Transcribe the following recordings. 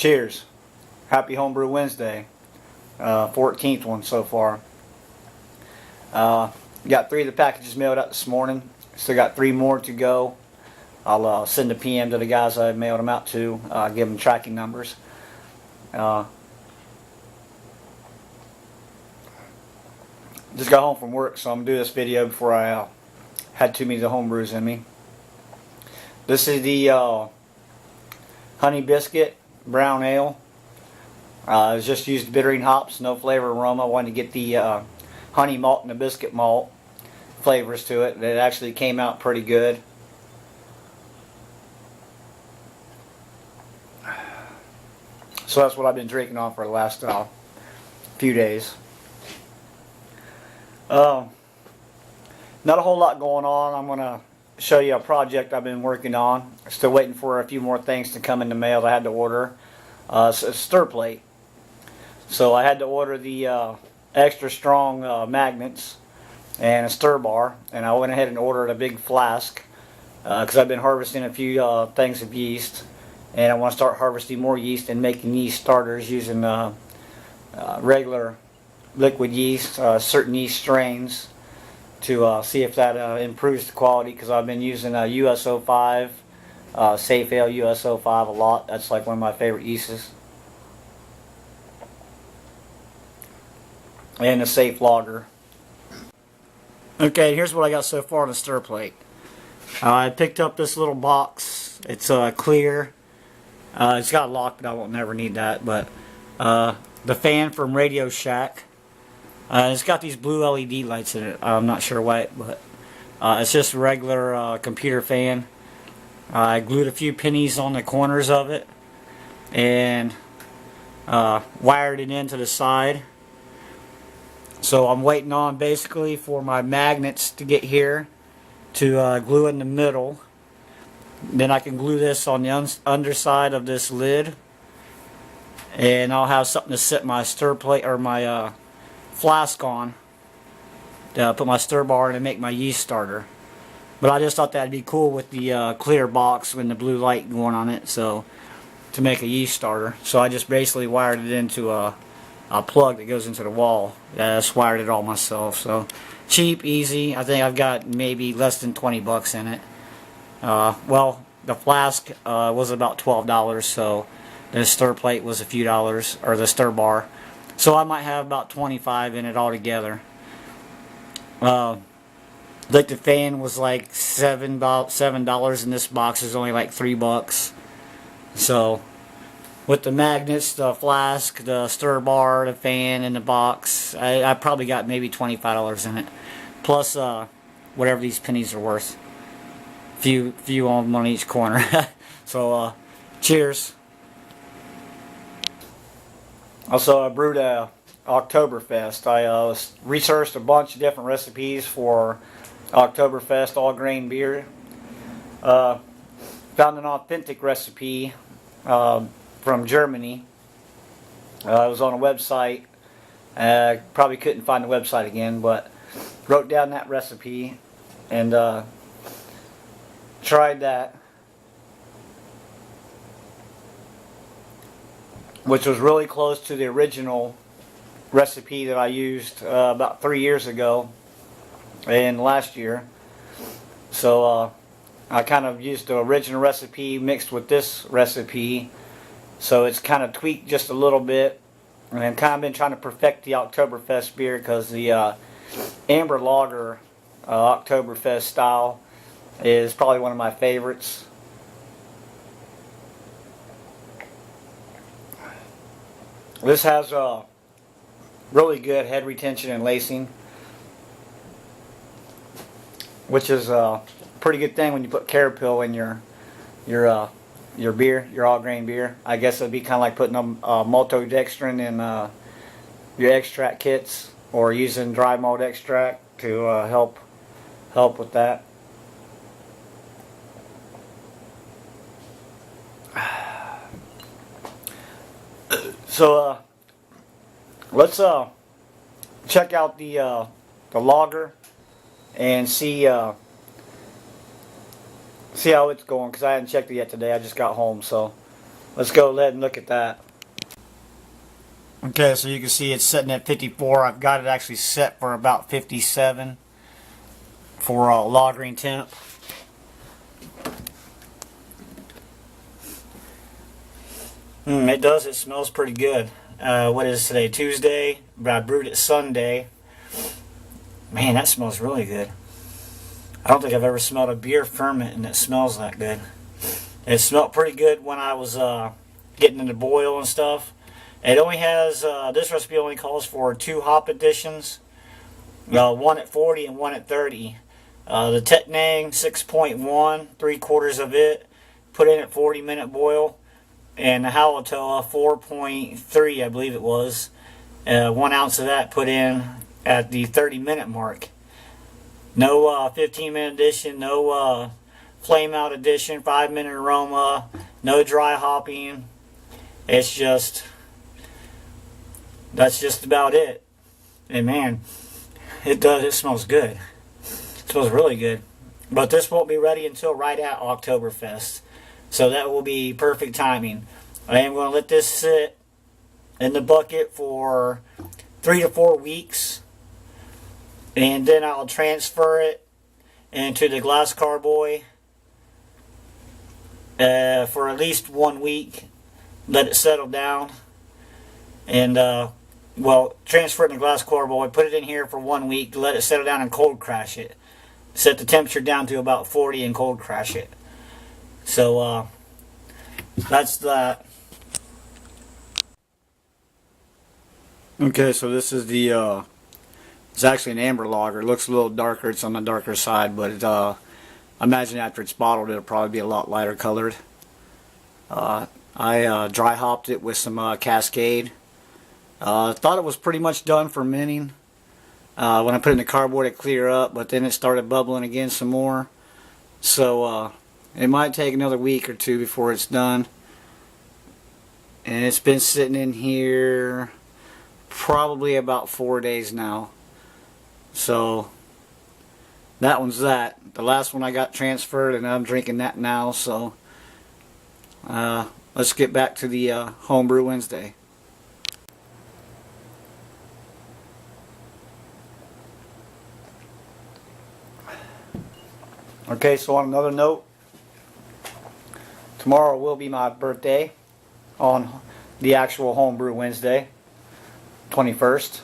Cheers. Happy Homebrew Wednesday. 14th one so far. Got 3 of the packages mailed out this morning. Still got 3 more to go. I'll send a PM to the guys I mailed them out to. Give them tracking numbers. Just got home from work, so I'm going to do this video before I had too many of the homebrews in me. This is the Honey Biscuit Brown Ale. It's just used bittering hops, no flavor aroma. I wanted to get the honey malt and the biscuit malt flavors to it. It actually came out pretty good. So that's what I've been drinking on for the last few days. Not a whole lot going on. I'm going to show you a project I've been working on. Still waiting for a few more things to come in the mail that I had to order. It's a stir plate. So I had to order the extra strong magnets and a stir bar, and I went ahead and ordered a big flask because I've been harvesting a few things of yeast, and I want to start harvesting more yeast and making yeast starters using regular liquid yeast, certain yeast strains, to see if that improves the quality, because I've been using US-05, Safe Ale US-05 a lot. That's like one of my favorite yeasts. And the Safe Lager. Okay, here's what I got so far on the stir plate. I picked up this little box. It's clear. It's got a lock, but I won't never need that. But the fan from Radio Shack. It's got these blue LED lights in it. I'm not sure why, but it's just a regular computer fan. I glued a few pennies on the corners of it and wired it into the side. So I'm waiting on basically for my magnets to get here to glue in the middle. Then I can glue this on the underside of this lid, and I'll have something to set my stir plate or my flask on to put my stir bar in and make my yeast starter. But I just thought that'd be cool with the clear box and the blue light going on it, so to make a yeast starter. So I just basically wired it into a plug that goes into the wall. I just wired it all myself. So cheap, easy. I think I've got maybe less than 20 bucks in it. Well, the flask was about $12, so the stir plate was a few dollars, or the stir bar. So I might have about 25 in it altogether. Like the fan was like $7, and this box is only like $3. So with the magnets, the flask, the stir bar, the fan, and the box, I probably got maybe $25 in it. Plus whatever these pennies are worth. Few on each corner. So cheers. Also, I brewed a Oktoberfest. I researched a bunch of different recipes for Oktoberfest all grain beer. Found an authentic recipe from Germany. It was on a website. Probably couldn't find the website again, but wrote down that recipe and tried that, which was really close to the original recipe that I used about 3 years ago and last year. So I kind of used the original recipe mixed with this recipe, so it's kind of tweaked just a little bit, and I've kind of been trying to perfect the Oktoberfest beer, because the Amber Lager Oktoberfest style is probably one of my favorites. This has really good head retention and lacing, which is a pretty good thing when you put Carapill in your beer, your all grain beer. I guess it'd be kind of like putting maltodextrin in your extract kits, or using dry malt extract to help with that. So let's check out the lager and see how it's going, because I hadn't checked it yet today. I just got home, so let's go ahead and look at that. Okay, so you can see it's sitting at 54. I've got it actually set for about 57 for lagering temp. It smells pretty good. What is today? Tuesday, but I brewed it Sunday. Man, that smells really good. I don't think I've ever smelled a beer ferment and it smells that good. It smelled pretty good when I was getting into boil and stuff. It only has, this recipe only calls for 2 hop additions. One at 40 and one at 30. The Tettnang 6.1, 3/4 of it, put in at 40-minute boil. And the Halitoa 4.3, I believe it was. 1 ounce of that put in at the 30-minute mark. No 15-minute addition, no flame out addition, 5-minute aroma, no dry hopping. It's just, that's just about it. And man, it smells good. It smells really good. But this won't be ready until right at Oktoberfest. So that will be perfect timing. I am going to let this sit in the bucket for 3 to 4 weeks. And then I'll transfer it into the glass carboy for at least 1 week. Let it settle down. And, well, transfer it in the glass carboy, put it in here for 1 week, let it settle down and cold crash it. Set the temperature down to about 40 and cold crash it. So, that's that. Okay, so this is the, it's actually an amber lager. It looks a little darker. It's on the darker side, but I imagine after it's bottled, it'll probably be a lot lighter colored. I dry hopped it with some Cascade. Thought it was pretty much done fermenting. When I put it in the carboy, it clear up, but then it started bubbling again some more. So, it might take another week or 2 before it's done. And it's been sitting in here probably about 4 days now. So that one's that. The last one I got transferred and I'm drinking that now. So let's get back to the Homebrew Wednesday. Okay, so on another note, tomorrow will be my birthday on the actual Homebrew Wednesday, 21st.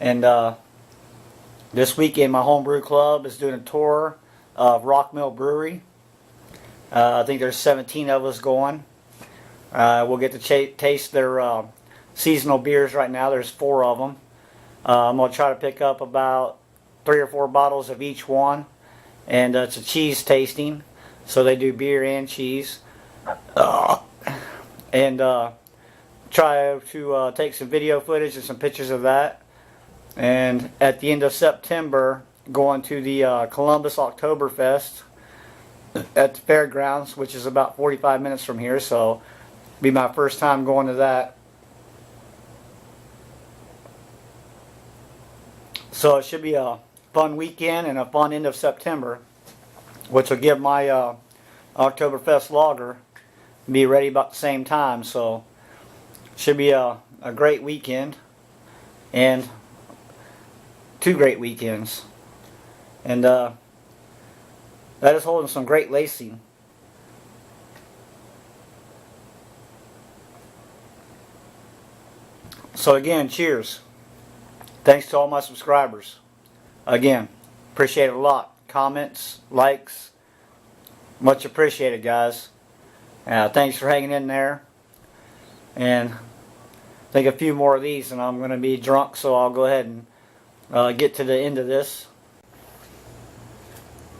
And this weekend my homebrew club is doing a tour of Rock Mill Brewery. I think there's 17 of us going. We'll get to taste their seasonal beers right now. There's 4 of them. I'm going to try to pick up about 3 or 4 bottles of each one. And it's a cheese tasting. So they do beer and cheese. And try to take some video footage and some pictures of that. And at the end of September, going to the Columbus Oktoberfest at the fairgrounds, which is about 45 minutes from here. So be my first time going to that. So it should be a fun weekend and a fun end of September, which will give my Oktoberfest lager be ready about the same time. So should be a great weekend, and 2 great weekends. And that is holding some great lacing. So again, cheers. Thanks to all my subscribers. Again, appreciate it a lot. Comments, likes, much appreciated, guys. Thanks for hanging in there. And I think a few more of these and I'm going to be drunk, so I'll go ahead and get to the end of this.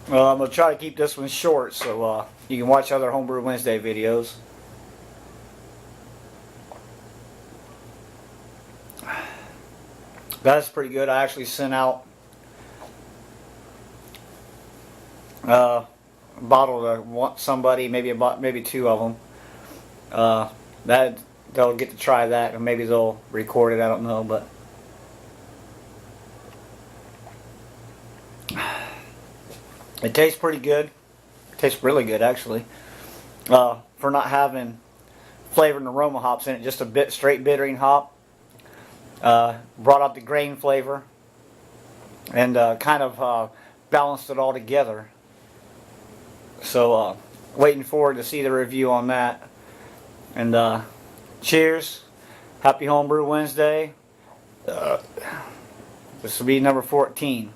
I'm going to try to keep this one short so you can watch other Homebrew Wednesday videos. That's pretty good. I actually sent out a bottle to somebody, maybe 2 of them. That they'll get to try that, and maybe they'll record it. I don't know, but it tastes pretty good. It tastes really good, actually. For not having flavor and aroma hops in it, just a bit straight bittering hop. Brought out the grain flavor and kind of balanced it all together. So waiting forward to see the review on that. And cheers. Happy Homebrew Wednesday. This will be number 14.